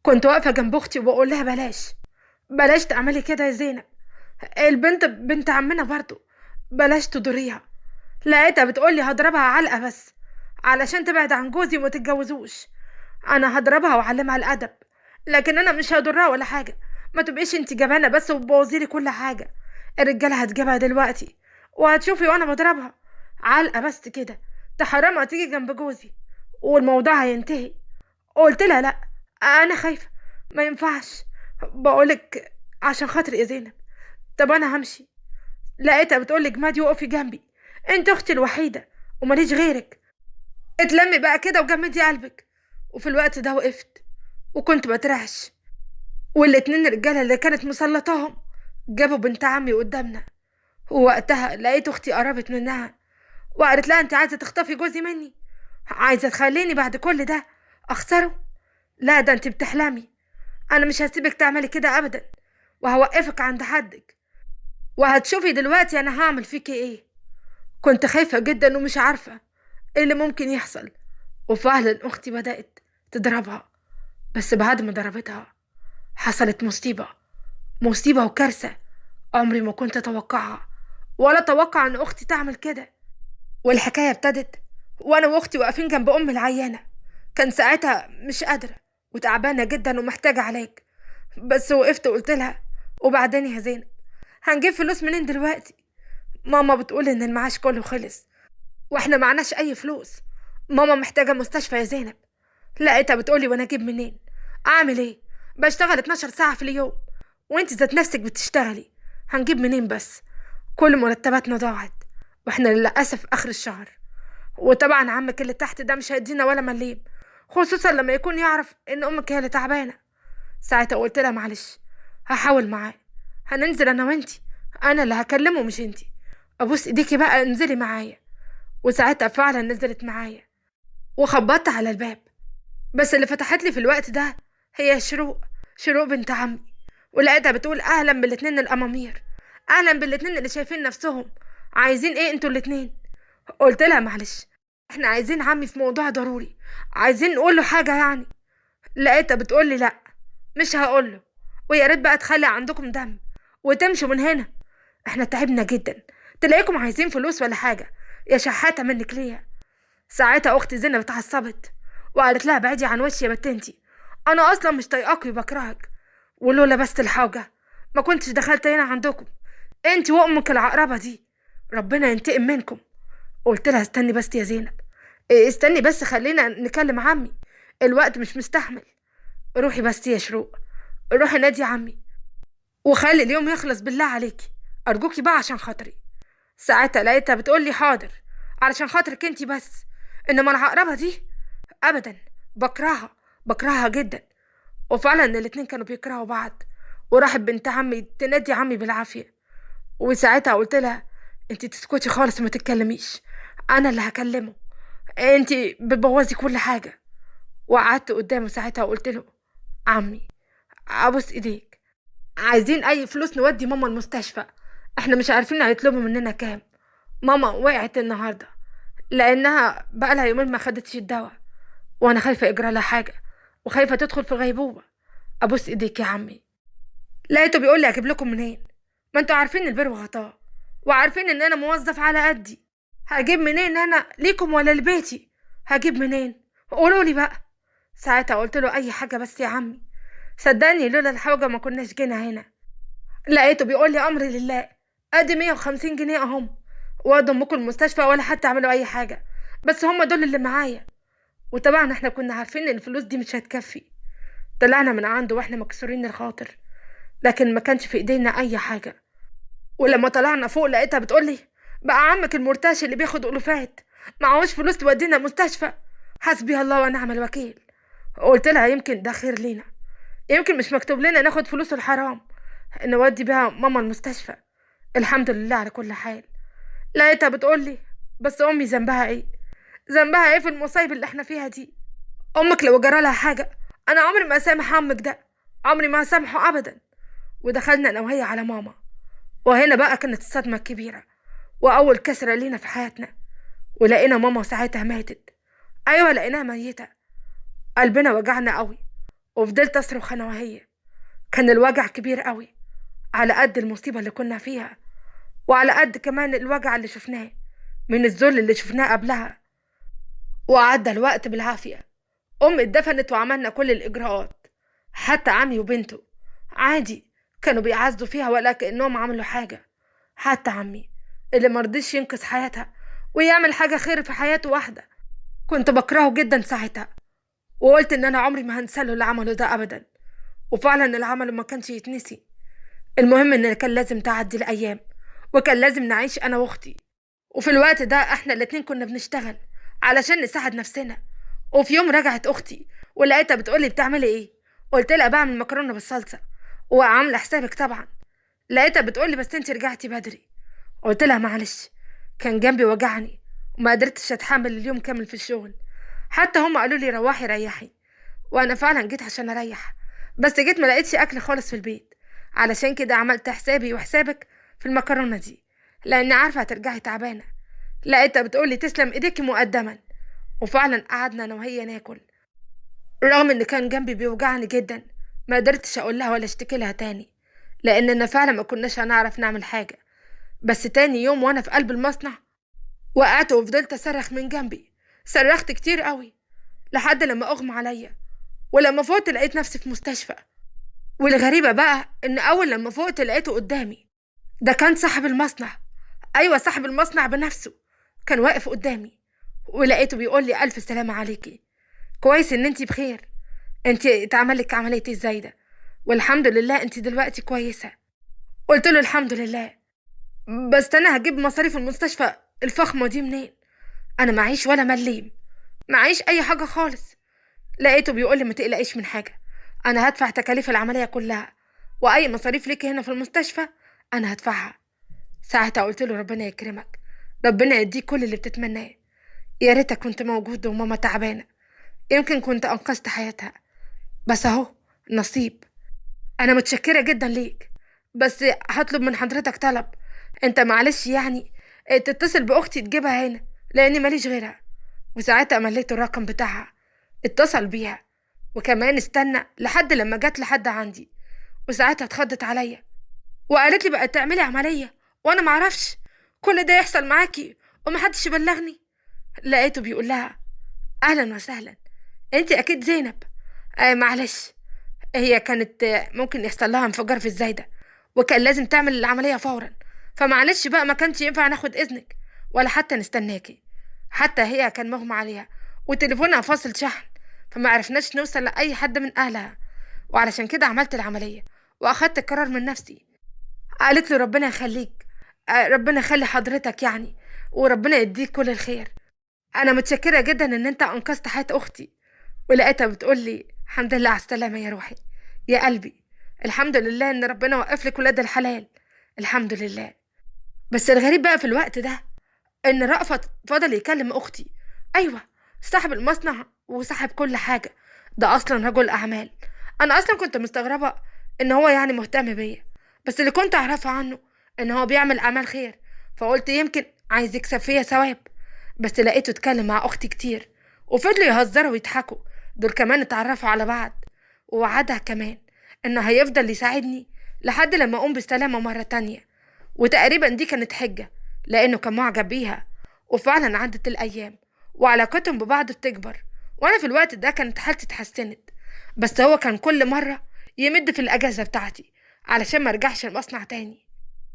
كنت واقفة جنب أختي وبقول لها بلاش، بلاش تعملي كده يا زينب. البنت بنت عمنا برضو، بلاش تضريها. لقيتها بتقولي هضربها علقة بس علشان تبعد عن جوزي وما تتجوزوش. أنا هضربها وأعلمها الأدب، لكن أنا مش هضرها ولا حاجة. ما تبقيش انتي جبانة بس وتبوظيلي كل حاجة. الرجالة هتجيبها دلوقتي وهتشوفي وأنا بضربها علقة بس كده، تحرمها تيجي جنب جوزي والموضوع هينتهي. قلت لها لا، انا خايفه، ما ينفعش. بقولك عشان خاطر يا زينب. طب انا همشي. لقيتها بتقولك مادي وقفي جنبي، انت اختي الوحيده وماليش غيرك. اتلمي بقى كده وجمدي قلبك. وفي الوقت ده وقفت وكنت بترعش، والاتنين رجاله اللي كانت مسلطاهم جابوا بنت عمي قدامنا. ووقتها لقيت اختي قربت منها وقالت لها انت عايزه تخطفي جوزي مني؟ عايزه تخليني بعد كل ده اخسره؟ لا، ده انت بتحلمي. انا مش هسيبك تعملي كده ابدا، وهوقفك عند حدك، وهتشوفي دلوقتي انا هعمل فيكي ايه. كنت خايفة جدا ومش عارفة ايه اللي ممكن يحصل. وفعلا اختي بدأت تضربها، بس بعد ما ضربتها حصلت مصيبة، مصيبة وكارثة. عمري ما كنت اتوقعها، ولا اتوقع ان اختي تعمل كده. والحكاية ابتدت وانا واختي واقفين جنب ام العيانة. كان ساعتها مش قادرة وتعبانة جدا ومحتاجة علاج، بس وقفت وقلت لها وبعدين يا زينب هنجيب فلوس منين دلوقتي؟ ماما بتقول ان المعاش كله خلص واحنا معناش اي فلوس. ماما محتاجة مستشفى يا زينب. لقيتها بتقولي وانا اجيب منين؟ اعمل ايه؟ بشتغل 12 ساعة في اليوم، وانت ذات نفسك بتشتغلي. هنجيب منين بس؟ كل مرتباتنا ضاعت واحنا للأسف اخر الشهر. وطبعا عمك اللي تحت ده مش هيدينا ولا مليم، خصوصا لما يكون يعرف ان امك هي اللي تعبانة. ساعتها قلت لها معلش، هحاول معاه، هننزل انا وانتي، انا اللي هكلمه مش انتي. ابوس ايديكي بقى انزلي معايا. وساعتها فعلا نزلت معايا وخبطت على الباب، بس اللي فتحت لي في الوقت ده هي شروق، شروق بنت عمي. ولقيتها بتقول اهلا بالاتنين الامامير، اهلا بالاتنين اللي شايفين نفسهم. عايزين ايه انتوا الاتنين؟ قلت لها معلش، احنا عايزين عمي في موضوع ضروري، عايزين نقول له حاجه يعني. لقيتها بتقول لي لا، مش هقوله، ويا ريت بقى تخلي عندكم دم وتمشوا من هنا. احنا تعبنا جدا، تلاقيكم عايزين فلوس ولا حاجه يا شحاته منك ليا. ساعتها اختي زينب اتعصبت وقالت لها بعدي عن وشي يا بنت انتي، انا اصلا مش طايقاكي وبكرهك، ولولا بس الحاجه ما كنتش دخلت هنا عندكم انتي وامك العقربه دي، ربنا ينتقم منكم. قلت لها استني بس يا زينب، استني بس خلينا نكلم عمي، الوقت مش مستحمل. روحي بس يا شروق، روحي نادي عمي وخلي اليوم يخلص بالله عليكي، ارجوكي بقى عشان خاطري. ساعتها لقيتها بتقولي حاضر علشان خاطرك انتي بس، انما العقربة دي ابدا، بكرهها، بكرهها جدا. وفعلا الاتنين كانوا بيكرهوا بعض، وراحت بنت عمي تنادي عمي بالعافية. وساعتها قلت لها انتي تسكتي خالص وما تتكلميش، انا اللي هكلمه، انتي بتبوظي كل حاجة. وقعدت قدامه ساعتها وقلت له عمي ابوس ايديك، عايزين اي فلوس نودي ماما المستشفى، احنا مش عارفين هيطلبوا مننا كام. ماما وقعت النهارده لانها بقالها يومين ما خدتش الدواء، وانا خايفه يجرى لها حاجه وخايفه تدخل في غيبوبه. ابوس ايديك يا عمي. لقيته بيقول لي اجيب لكم منين؟ ما انتوا عارفين البر وغطاه، وعارفين ان انا موظف على قدي. هجيب منين انا ليكم ولا لبيتي؟ هجيب منين؟ قولوا لي بقى. ساعتها قلت له اي حاجه بس يا عمي، صدقني لولا الحاجه ما كناش جينا هنا. لقيته بيقول لي امري لله، ادي 150 جنيه اهم، وادوا امكم المستشفى ولا حتى اعملوا اي حاجه، بس هم دول اللي معايا. وطبعا احنا كنا عارفين ان الفلوس دي مش هتكفي. طلعنا من عنده واحنا مكسورين الخاطر، لكن ما كانش في ايدينا اي حاجه. ولما طلعنا فوق لقيتها بتقولي بقى عمك المرتاش اللي بياخد الوفات معهوش فلوس تودينا المستشفى، حسبي الله ونعم الوكيل. قلت لها يمكن ده خير لينا، يمكن مش مكتوب لنا ناخد فلوس الحرام نودي بيها ماما المستشفى. الحمد لله على كل حال. لقيتها بتقولي بس امي ذنبها ايه؟ ذنبها ايه في المصايب اللي احنا فيها دي؟ امك لو جرى لها حاجه انا عمري ما اسامح عمك ده، عمري ما اسامحه ابدا. ودخلنا انا وهي على ماما، وهنا بقى كانت الصدمه الكبيره واول كسره لينا في حياتنا. ولقينا ماما ساعتها ماتت، ايوه لقيناها ميته. قلبنا وجعنا قوي وفضلت اصرخ انا وهي. كان الوجع كبير قوي، على قد المصيبة اللي كنا فيها، وعلى قد كمان الوجع اللي شفناه من الذل اللي شفناه قبلها. وعدى الوقت بالعافية. أمي اتدفنت وعملنا كل الإجراءات، حتى عمي وبنته عادي كانوا بيعزوا فيها ولا كأنهم عملوا حاجة. حتى عمي اللي مرضيش ينقذ حياتها ويعمل حاجة خير في حياته واحدة، كنت بكرهه جدا ساعتها، وقلت إن أنا عمري ما هنساله اللي عمله ده أبدا. وفعلا اللي عمله ما كانش يتنسي. المهم إن كان لازم تعدي الأيام، وكان لازم نعيش أنا وأختي. وفي الوقت ده احنا الاتنين كنا بنشتغل علشان نساعد نفسنا. وفي يوم رجعت اختي ولقيتها بتقولي بتعملي ايه. قلت لها بعمل مكرونه بالصلصه، وعامله حسابك طبعا. لقيتها بتقولي بس انتي رجعتي بدري. قلت لها معلش، كان جنبي وجعني وما قدرتش اتحمل اليوم كامل في الشغل. حتى هم قالوا لي روحي ريحي، وانا فعلا جيت عشان اريح، بس جيت ما لقيتش اكل خالص في البيت. علشان كده عملت حسابي وحسابك في المكرونه دي، لاني عارفه هترجعي تعبانه. لقيتها بتقولي تسلم ايديكي مقدما. وفعلا قعدنا انا وهي ناكل، رغم ان كان جنبي بيوجعني جدا. ما قدرتش اقول لها ولا اشتكي لها تاني، لاننا فعلا ما كناش هنعرف نعمل حاجه. بس تاني يوم وانا في قلب المصنع وقعت وفضلت اصرخ من جنبي. صرخت كتير قوي لحد لما اغمى عليا، ولما فوقت لقيت نفسي في مستشفى. والغريبه بقى ان اول لما فوقت لقيته قدامي. ده كان صاحب المصنع. ايوه صاحب المصنع بنفسه كان واقف قدامي. ولقيته بيقول لي الف سلامه عليكي، كويس ان انتي بخير. انتي اتعملك عمليه ازاي ده؟ والحمد لله انتي دلوقتي كويسه. قلت له الحمد لله، بس انا هجيب مصاريف المستشفى الفخمه دي منين؟ انا معيش ولا مليم، معيش اي حاجه خالص. لقيته بيقول لي ما تقلقيش من حاجه، انا هدفع تكاليف العمليه كلها، واي مصاريف ليكي هنا في المستشفى انا هدفعها. ساعتها قلت له ربنا يكرمك، ربنا يديك كل اللي بتتمناه. يا ريتك كنت موجود وماما تعبانه، يمكن كنت انقذت حياتها. بس اهو، نصيب. انا متشكره جدا ليك، بس هطلب من حضرتك طلب. انت معلش يعني تتصل باختي تجيبها هنا، لاني ماليش غيرها. وساعتها مليت الرقم بتاعها، اتصل بيها، وكمان استنى لحد لما جت لحد عندي. وساعتها اتخضت عليا وقالت لي بقى تعملي عمليه وانا معرفش كل ده يحصل معاكي ومحدش يبلغني. لقيته بيقول لها اهلا وسهلا، انت اكيد زينب. معلش، هي كانت ممكن يحصل لها انفجار في الزايدة، وكان لازم تعمل العملية فورا. فمعلش بقى ما كانش ينفع ناخد إذنك ولا حتى نستناكي. حتى هي كان مغمى عليها وتليفونها فاصل شحن، فما عرفناش نوصل لأي حد من أهلها. وعلشان كده عملت العملية وأخدت القرار من نفسي. قالت له ربنا يخليك، ربنا يخلي حضرتك يعني، وربنا يديك كل الخير. أنا متشكرة جدا إن أنت أنقذت حياة أختي. ولقيتها بتقولي الحمد لله على السلامة يا روحي، يا قلبي. الحمد لله ان ربنا وقف لك ولاد الحلال، الحمد لله. بس الغريب بقى في الوقت ده ان رأفت فضل يكلم اختي. ايوه، صاحب المصنع وصاحب كل حاجة، ده اصلا رجل اعمال. انا اصلا كنت مستغربة ان هو يعني مهتم بيا، بس اللي كنت اعرفه عنه ان هو بيعمل اعمال خير، فقلت يمكن عايز يكسب فيا ثواب. بس لقيته اتكلم مع اختي كتير، وفضلوا يهزروا ويضحكوا. دول كمان اتعرفوا على بعض، ووعدها كمان انه هيفضل يساعدني لحد لما اقوم بالسلامة مرة تانية. وتقريبا دي كانت حجة، لانه كان معجب بيها. وفعلا عدت الايام وعلاقتهم ببعض بتكبر، وانا في الوقت ده كانت حالتي اتحسنت. بس هو كان كل مرة يمد في الاجازة بتاعتي علشان ما ارجعش المصنع تاني.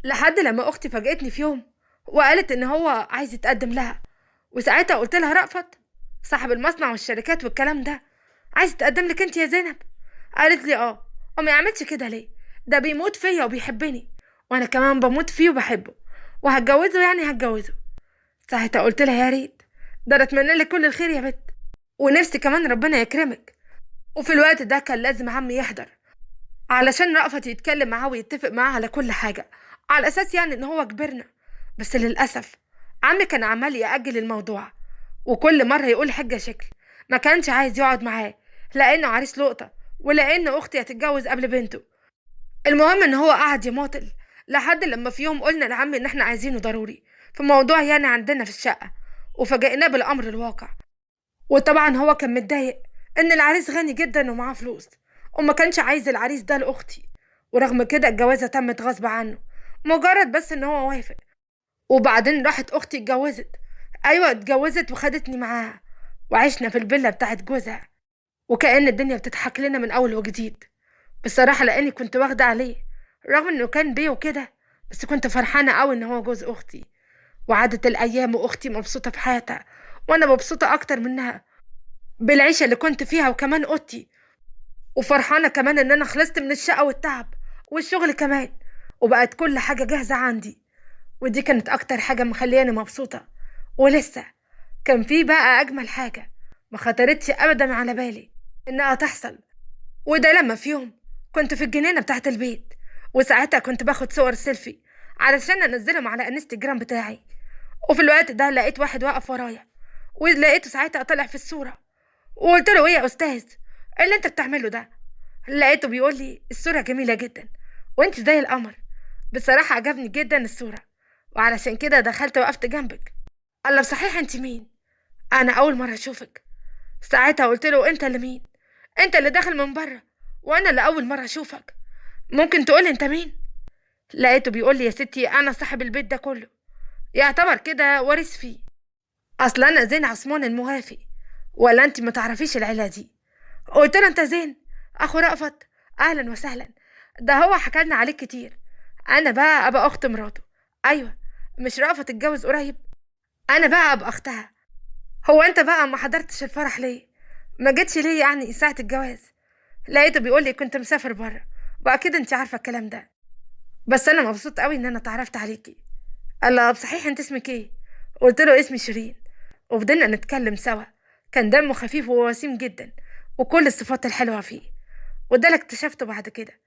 لحد لما اختي فاجأتني في يوم وقالت ان هو عايز يتقدم لها. وساعتها قلت لها رأفت صاحب المصنع والشركات والكلام ده عايز يتقدم لك انت يا زينب؟ قالت لي اه. وما يعملش كده ليه؟ ده بيموت فيا وبيحبني، وانا كمان بموت فيه وبحبه، وهتجوزه يعني هتجوزه. ساعتها قلت لها يا ريت، ده انا اتمنى لك كل الخير يا بت، ونفسي كمان ربنا يكرمك. وفي الوقت ده كان لازم عمي يحضر علشان رأفت يتكلم معاه ويتفق معاه على كل حاجة، على أساس يعني إن هو كبرنا. بس للأسف عمي كان عمال يأجل الموضوع، وكل مرة يقول حجة شكل. ما كانش عايز يقعد معاه لأنه عريس لقطة، ولأن أختي هتتجوز قبل بنته. المهم إن هو قعد يماطل لحد لما في يوم قلنا لعمي إن إحنا عايزينه ضروري في موضوع يعني عندنا في الشقة، وفاجئناه بالأمر الواقع. وطبعا هو كان متضايق إن العريس غني جدا ومعاه فلوس، وما كانش عايز العريس ده لاختي، ورغم كده الجوازه تمت غصب عنه، مجرد بس ان هو وافق. وبعدين راحت اختي اتجوزت. ايوه اتجوزت وخدتني معاها، وعشنا في الفيلا بتاعت جوزها، وكأن الدنيا بتضحك لنا من اول وجديد. بصراحه لاني كنت واخده عليه، رغم انه كان بيه وكده، بس كنت فرحانه قوي ان هو جوز اختي. وعدت الايام واختي مبسوطه في حياتها، وانا مبسوطه اكتر منها بالعيشه اللي كنت فيها، وكمان اوضتي. وفرحانه كمان ان انا خلصت من الشقه والتعب والشغل كمان، وبقت كل حاجه جاهزه عندي. ودي كانت اكتر حاجه مخلياني مبسوطه. ولسه كان في بقى اجمل حاجه ما خطرتش ابدا على بالي انها تحصل. وده لما في يوم كنت في الجنينه بتاعت البيت، وساعتها كنت باخد صور سيلفي علشان انزلهم على انستجرام بتاعي. وفي الوقت ده لقيت واحد واقف ورايا، ولقيته ساعتها طلع في الصوره. وقلت له: ايه يا استاذ، إيه اللي انت بتعمله ده؟ لقيته بيقول لي: الصوره جميله جدا، وانت زي القمر. بصراحه عجبني جدا الصوره، وعلشان كده دخلت وقفت جنبك. قال: بصحيح انت مين؟ انا اول مره اشوفك. ساعتها قلت له: انت اللي مين؟ انت اللي داخل من بره، وانا اللي اول مره اشوفك. ممكن تقولي انت مين؟ لقيته بيقول لي: يا ستي انا صاحب البيت ده كله، يعتبر كده وارث فيه. اصل انا زين عثمان الموافي، ولا انت ما تعرفيش العيله دي؟ قلت له: انت زين اخو رأفت؟ اهلا وسهلا، ده هو حكى لنا عليك كتير. انا بقى ابقى اخت مراته. ايوه، مش رأفت اتجوز قريب؟ انا بقى ابقى اختها. هو انت بقى ما حضرتش الفرح ليه؟ ما جيتش ليه يعني ساعه الجواز؟ لقيته بيقول لي: كنت مسافر بره، واكيد انت عارفه الكلام ده. بس انا مبسوط قوي ان انا اتعرفت عليكي. قال: لا بصحيح انت اسمك ايه؟ قلت له: اسمي شيرين. وفضلنا نتكلم سوا. كان دمه خفيف ووسيم جدا، وكل الصفات الحلوه فيه. وده اللي اكتشفته بعد كده.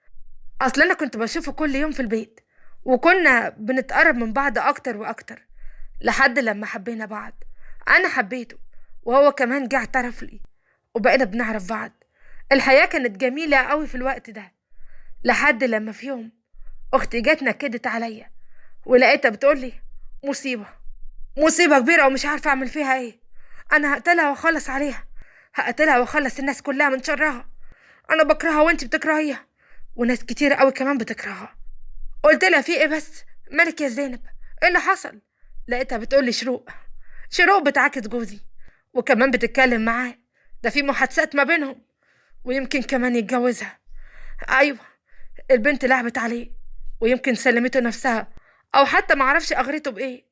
اصل انا كنت بشوفه كل يوم في البيت، وكنا بنتقرب من بعض اكتر واكتر، لحد لما حبينا بعض. انا حبيته، وهو كمان جه اعترف لي، وبقينا بنعرف بعض. الحياه كانت جميله قوي في الوقت ده، لحد لما في يوم اختي جت نكدت عليا، ولقيتها بتقولي: مصيبه، مصيبه كبيره ومش عارفه اعمل فيها ايه. انا هقتلها واخلص عليها، هقتلها واخلص الناس كلها من شرها. انا بكرهها وانت بتكرهيها، وناس كتير قوي كمان بتكرهها. قلت لها: في ايه بس؟ مالك يا زينب؟ ايه اللي حصل؟ لقيتها بتقولي: شروق، شروق بتعاكس جوزي، وكمان بتتكلم معاه، ده في محادثات ما بينهم، ويمكن كمان يتجوزها. ايوه، البنت لعبت عليه، ويمكن سلمته نفسها، او حتى معرفش اغرته بايه.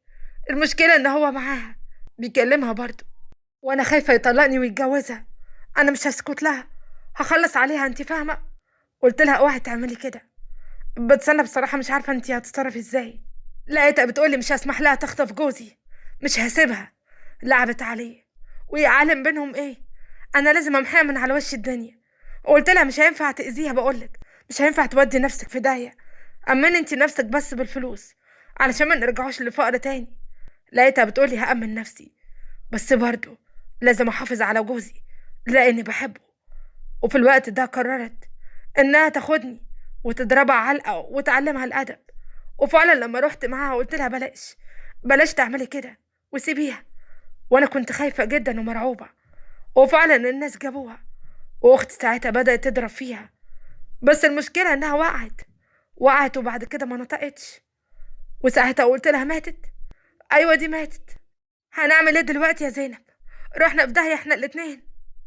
المشكله ان هو معاها بيكلمها برضه، وانا خايفه يطلقني ويتجوزها. انا مش هسكت لها، هخلص عليها، انت فاهمه؟ قلت لها: اوعي تعملي كده. بس انا بصراحه مش عارفه انت هتتصرفي ازاي. لقيتها بتقولي: مش هسمح لها تخطف جوزي، مش هسيبها. لعبت عليه، ويعلم بينهم ايه؟ انا لازم امحيها من على وش الدنيا. قلت لها: مش هينفع تاذيها، بقولك مش هينفع تودي نفسك في داهيه. امني انت نفسك بس بالفلوس، علشان ما نرجعوش لفقر تاني. لقيتها بتقولي: هأمن نفسي، بس برضه لازم احافظ على جوزي لاني بحبه. وفي الوقت ده قررت انها تاخدني وتضربها علقه وتعلمها الادب. وفعلا لما رحت معاها قلت لها: بلاش، بلاش تعملي كده وسيبيها. وانا كنت خايفه جدا ومرعوبه. وفعلا الناس جابوها، واختي ساعتها بدأت تضرب فيها. بس المشكله انها وقعت، وقعت وبعد كده ما نطقتش. وساعتها قلت لها: ماتت؟ ايوه دي ماتت. هنعمل ايه دلوقتي يا زينب؟ رحنا في داهيه احنا الاتنين.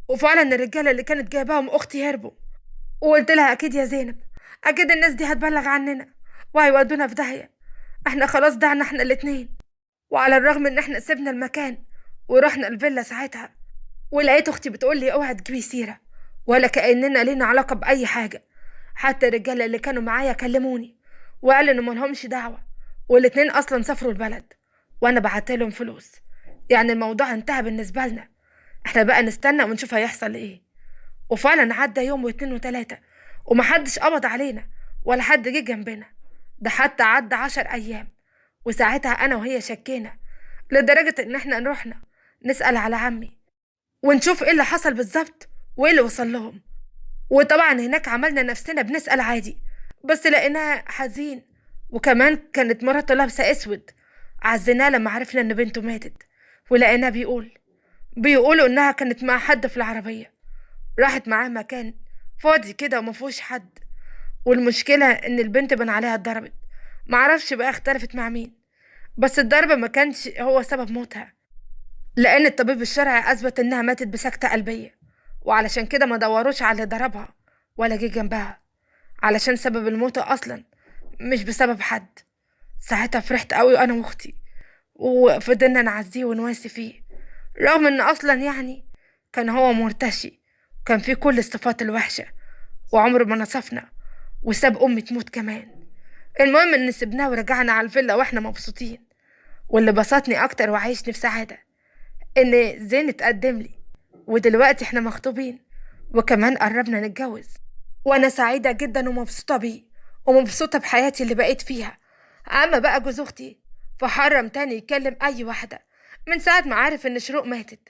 وفعلا الرجاله اللي كانت جايباهم اختي هربوا. وقلت لها: اكيد يا زينب، اكيد الناس دي هتبلغ عننا وهيودونا في داهيه. احنا خلاص ضعنا احنا الاتنين. وعلى الرغم ان احنا سيبنا المكان ورحنا الفيلا ساعتها، ولقيت اختي بتقول لي: اوعي تجيبي سيره، ولا كاننا لينا علاقه باي حاجه. حتى الرجاله اللي كانوا معايا كلموني وقالوا ان ملهمش دعوه، والاتنين اصلا سافروا البلد، وانا بعتلهم فلوس. يعني الموضوع انتهى بالنسبه لنا. احنا بقى نستنى ونشوف هيحصل ايه. وفعلا عدى يوم واتنين وتلاته، ومحدش قبض علينا ولا حد جه جنبنا. ده حتى عدى 10 ايام، وساعتها انا وهي شكينا، لدرجه ان احنا رحنا نسال على عمي ونشوف ايه اللي حصل بالظبط وايه اللي وصل لهم. وطبعا هناك عملنا نفسنا بنسال عادي، بس لقيناه حزين، وكمان كانت مراته لابسه اسود. عزيناه لما عرفنا ان بنته ماتت. ولقيناه بيقولوا انها كانت مع حد في العربيه، راحت معاه مكان فاضي كده وما فيهوش حد. والمشكله ان البنت بان عليها اتضربت، معرفش بقى اختلفت مع مين، بس الضرب ما كانش هو سبب موتها، لان الطبيب الشرعي اثبت انها ماتت بسكتة قلبية. وعلشان كده ما دوروش على اللي ضربها ولا جه جنبها، علشان سبب الموت اصلا مش بسبب حد. ساعتها فرحت قوي انا واختي، وفضلنا نعزيه ونواسي فيه، رغم ان اصلا يعني كان هو مرتشي، وكان فيه كل الصفات الوحشة، وعمره ما نصفنا، وساب امي تموت كمان. المهم ان سبناه ورجعنا على الفيلا واحنا مبسوطين. واللي بسطني اكتر وعايشني في سعادة ان زين اتقدم لي، ودلوقتي احنا مخطوبين، وكمان قربنا نتجوز. وانا سعيدة جدا ومبسوطة بيه، ومبسوطة بحياتي اللي بقيت فيها. اما بقى جوز اختي فحرم تاني يكلم اي واحدة من ساعة ما عارف ان شروق ماتت،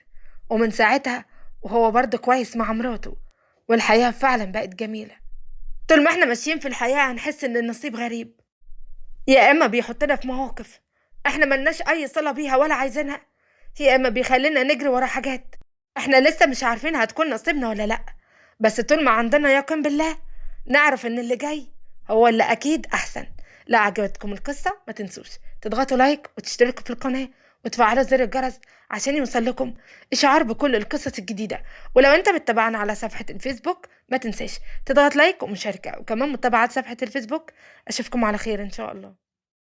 ومن ساعتها وهو برضه كويس مع مراته، والحياة فعلا بقت جميلة. طول ما احنا ماشيين في الحياة هنحس ان النصيب غريب، يا اما بيحطنا في مواقف احنا ملناش اي صلة بيها ولا عايزينها، يا اما بيخلينا نجري ورا حاجات احنا لسه مش عارفين هتكون نصيبنا ولا لا. بس طول ما عندنا يقين بالله نعرف ان اللي جاي هو اللي اكيد احسن. لا عجبتكم القصة ما تنسوش تضغطوا لايك وتشتركوا في القناة وتفعلوا زر الجرس عشان يوصلكم اشعار بكل القصص الجديدة. ولو انت بتتابعنا على صفحة الفيسبوك ما تنساش تضغط لايك ومشاركة، وكمان متابعة صفحة الفيسبوك. اشوفكم على خير ان شاء الله.